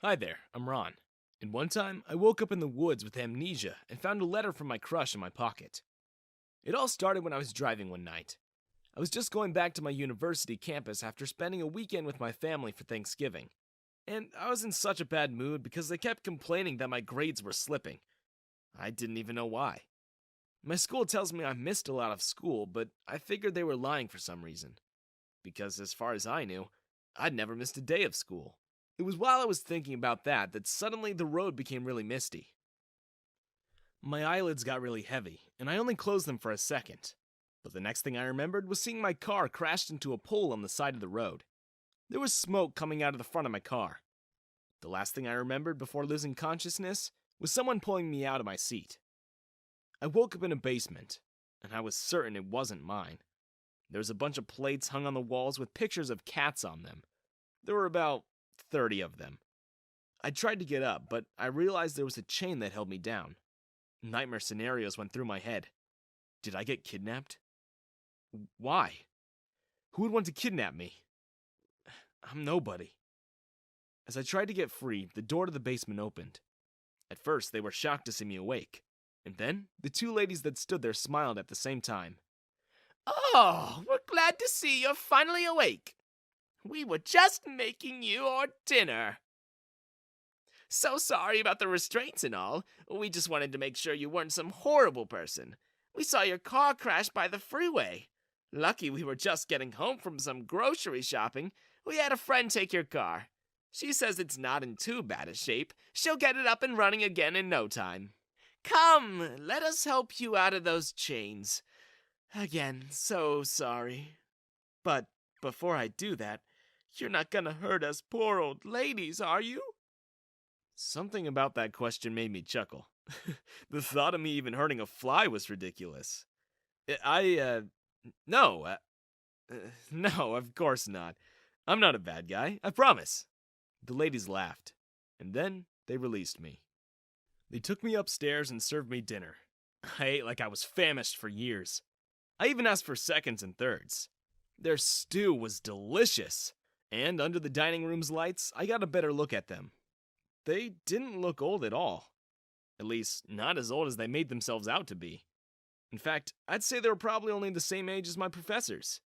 Hi there, I'm Ron. And one time, I woke up in the woods with amnesia and found a letter from my crush in my pocket. It all started when I was driving one night. I was just going back to my university campus after spending a weekend with my family for Thanksgiving. And I was in such a bad mood because they kept complaining that my grades were slipping. I didn't even know why. My school tells me I missed a lot of school, but I figured they were lying for some reason. Because as far as I knew, I'd never missed a day of school. It was while I was thinking about that suddenly the road became really misty. My eyelids got really heavy, and I only closed them for a second. But the next thing I remembered was seeing my car crashed into a pole on the side of the road. There was smoke coming out of the front of my car. The last thing I remembered before losing consciousness was someone pulling me out of my seat. I woke up in a basement, and I was certain it wasn't mine. There was a bunch of plates hung on the walls with pictures of cats on them. There were about 30 of them. I tried to get up, but I realized there was a chain that held me down. Nightmare scenarios went through my head. Did I get kidnapped? Why? Who would want to kidnap me? I'm nobody. As I tried to get free, the door to the basement opened. At first, they were shocked to see me awake. And then, the two ladies that stood there smiled at the same time. "Oh, we're glad to see you're finally awake. We were just making you our dinner. So sorry about the restraints and all. We just wanted to make sure you weren't some horrible person. We saw your car crash by the freeway. Lucky we were just getting home from some grocery shopping. We had a friend take your car. She says it's not in too bad a shape. She'll get it up and running again in no time. Come, let us help you out of those chains. Again, so sorry. But before I do that, you're not gonna hurt us poor old ladies, are you?" Something about that question made me chuckle. The thought of me even hurting a fly was ridiculous. No, no, of course not. I'm not a bad guy, I promise. The ladies laughed, and then they released me. They took me upstairs and served me dinner. I ate like I was famished for years. I even asked for seconds and thirds. Their stew was delicious, and under the dining room's lights, I got a better look at them. They didn't look old at all. At least, not as old as they made themselves out to be. In fact, I'd say they were probably only the same age as my professors.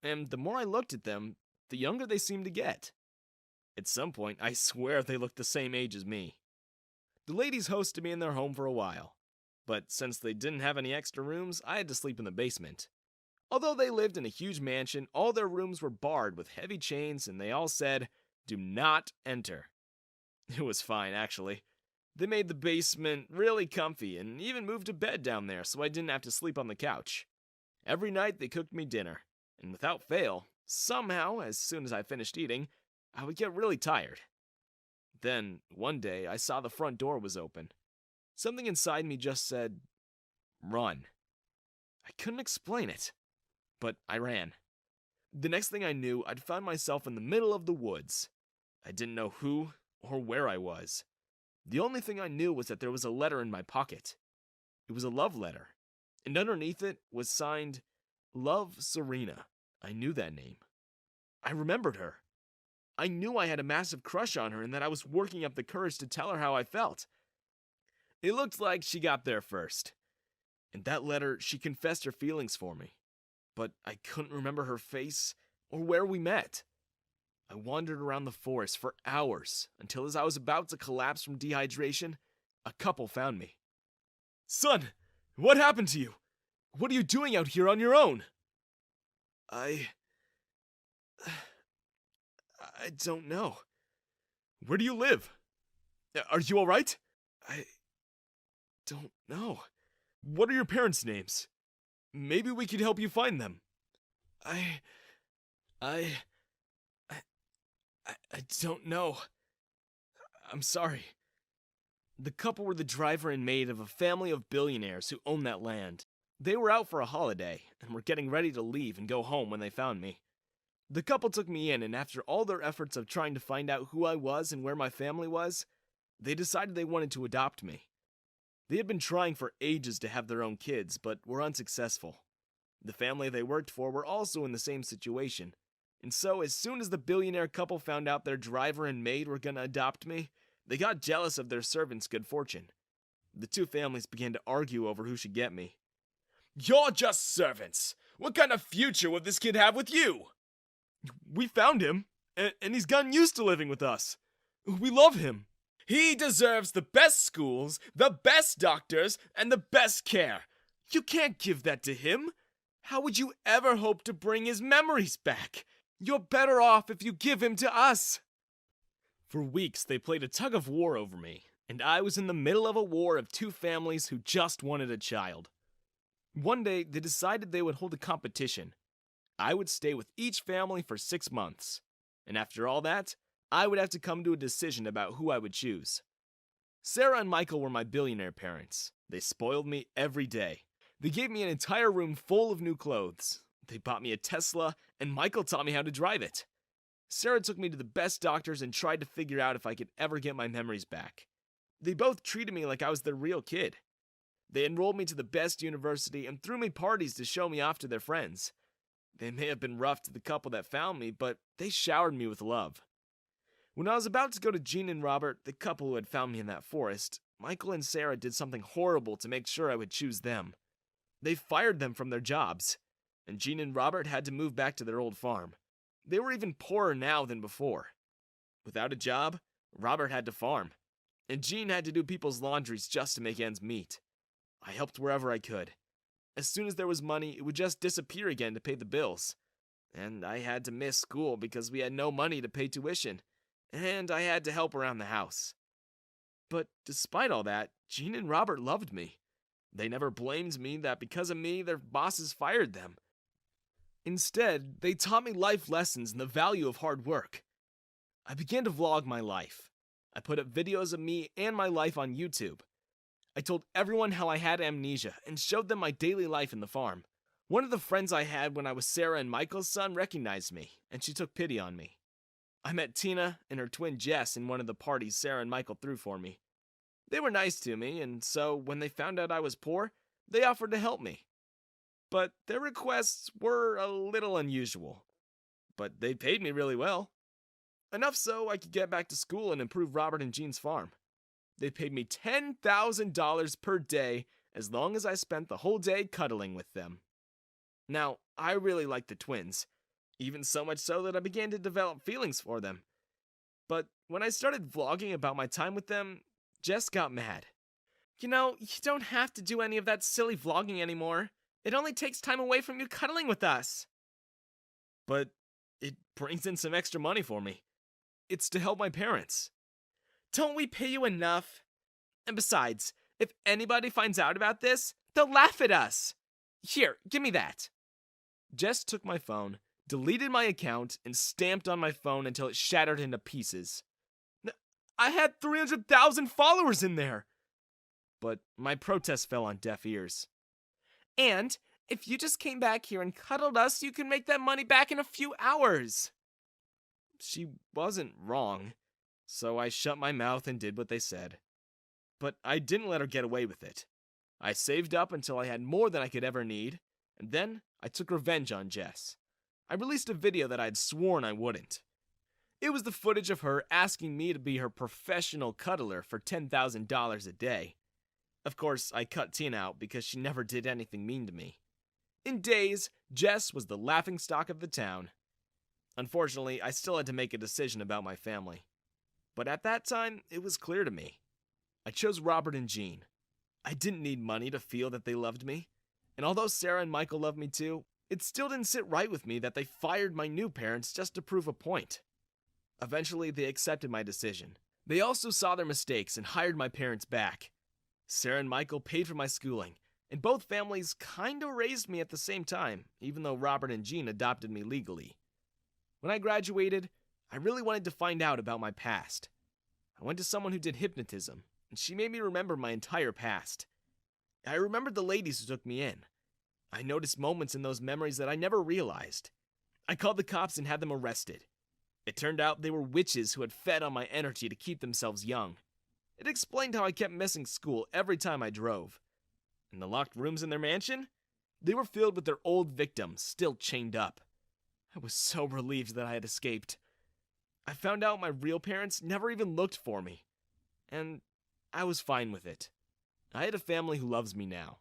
And the more I looked at them, the younger they seemed to get. At some point, I swear they looked the same age as me. The ladies hosted me in their home for a while. But since they didn't have any extra rooms, I had to sleep in the basement. Although they lived in a huge mansion, all their rooms were barred with heavy chains and they all said, "Do not enter." It was fine, actually. They made the basement really comfy and even moved a bed down there so I didn't have to sleep on the couch. Every night they cooked me dinner, and without fail, somehow, as soon as I finished eating, I would get really tired. Then, one day, I saw the front door was open. Something inside me just said, "Run." I couldn't explain it, but I ran. The next thing I knew, I'd found myself in the middle of the woods. I didn't know who or where I was. The only thing I knew was that there was a letter in my pocket. It was a love letter, and underneath it was signed, "Love, Serena." I knew that name. I remembered her. I knew I had a massive crush on her and that I was working up the courage to tell her how I felt. It looked like she got there first. In that letter, she confessed her feelings for me. But I couldn't remember her face or where we met. I wandered around the forest for hours until as I was about to collapse from dehydration, a couple found me. "Son, what happened to you? What are you doing out here on your own?" I don't know. "Where do you live? Are you alright?" "I don't know." "What are your parents' names? Maybe we could help you find them." I, I, I don't know. I'm sorry." The couple were the driver and maid of a family of billionaires who owned that land. They were out for a holiday and were getting ready to leave and go home when they found me. The couple took me in, and after all their efforts of trying to find out who I was and where my family was, they decided they wanted to adopt me. They had been trying for ages to have their own kids, but were unsuccessful. The family they worked for were also in the same situation, And so, as soon as the billionaire couple found out their driver and maid were gonna adopt me, they got jealous of their servant's good fortune. The two families began to argue over who should get me. "You're just servants! What kind of future would this kid have with you?" "We found him, and he's gotten used to living with us. We love him. He deserves the best schools, the best doctors, and the best care. You can't give that to him. How would you ever hope to bring his memories back? You're better off if you give him to us." For weeks, they played a tug of war over me, and I was in the middle of a war of two families who just wanted a child. One day, they decided they would hold a competition. I would stay with each family for 6 months, and after all that, I would have to come to a decision about who I would choose. Sarah and Michael were my billionaire parents. They spoiled me every day. They gave me an entire room full of new clothes. They bought me a Tesla, and Michael taught me how to drive it. Sarah took me to the best doctors and tried to figure out if I could ever get my memories back. They both treated me like I was their real kid. They enrolled me to the best university and threw me parties to show me off to their friends. They may have been rough to the couple that found me, but they showered me with love. When I was about to go to Jean and Robert, the couple who had found me in that forest, Michael and Sarah did something horrible to make sure I would choose them. They fired them from their jobs, and Jean and Robert had to move back to their old farm. They were even poorer now than before. Without a job, Robert had to farm, and Jean had to do people's laundries just to make ends meet. I helped wherever I could. As soon as there was money, it would just disappear again to pay the bills. And I had to miss school because we had no money to pay tuition, and I had to help around the house. But despite all that, Jean and Robert loved me. They never blamed me that because of me, their bosses fired them. Instead, they taught me life lessons and the value of hard work. I began to vlog my life. I put up videos of me and my life on YouTube. I told everyone how I had amnesia and showed them my daily life in the farm. One of the friends I had when I was Sarah and Michael's son recognized me, and she took pity on me. I met Tina and her twin Jess in one of the parties Sarah and Michael threw for me. They were nice to me, and so when they found out I was poor, they offered to help me. But their requests were a little unusual. But they paid me really well. Enough so I could get back to school and improve Robert and Jean's farm. They paid me $10,000 per day as long as I spent the whole day cuddling with them. Now, I really liked the twins, even so much so that I began to develop feelings for them. But when I started vlogging about my time with them, Jess got mad. "You know, you don't have to do any of that silly vlogging anymore. It only takes time away from you cuddling with us." "But it brings in some extra money for me. It's to help my parents." "Don't we pay you enough? And besides, if anybody finds out about this, they'll laugh at us. Here, give me that." Jess took my phone, deleted my account, and stamped on my phone until it shattered into pieces. I had 300,000 followers in there. But my protest fell on deaf ears. "And if you just came back here and cuddled us, you can make that money back in a few hours." She wasn't wrong, so I shut my mouth and did what they said. But I didn't let her get away with it. I saved up until I had more than I could ever need, and then I took revenge on Jess. I released a video that I had sworn I wouldn't. It was the footage of her asking me to be her professional cuddler for $10,000 a day. Of course, I cut Tina out because she never did anything mean to me. In days, Jess was the laughingstock of the town. Unfortunately, I still had to make a decision about my family. But at that time, it was clear to me. I chose Robert and Jean. I didn't need money to feel that they loved me. And although Sarah and Michael loved me too, it still didn't sit right with me that they fired my new parents just to prove a point. Eventually, they accepted my decision. They also saw their mistakes and hired my parents back. Sarah and Michael paid for my schooling, and both families kinda raised me at the same time, even though Robert and Jean adopted me legally. When I graduated, I really wanted to find out about my past. I went to someone who did hypnotism, and she made me remember my entire past. I remembered the ladies who took me in. I noticed moments in those memories that I never realized. I called the cops and had them arrested. It turned out they were witches who had fed on my energy to keep themselves young. It explained how I kept missing school every time I drove. And the locked rooms in their mansion? They were filled with their old victims, still chained up. I was so relieved that I had escaped. I found out my real parents never even looked for me, and I was fine with it. I had a family who loves me now.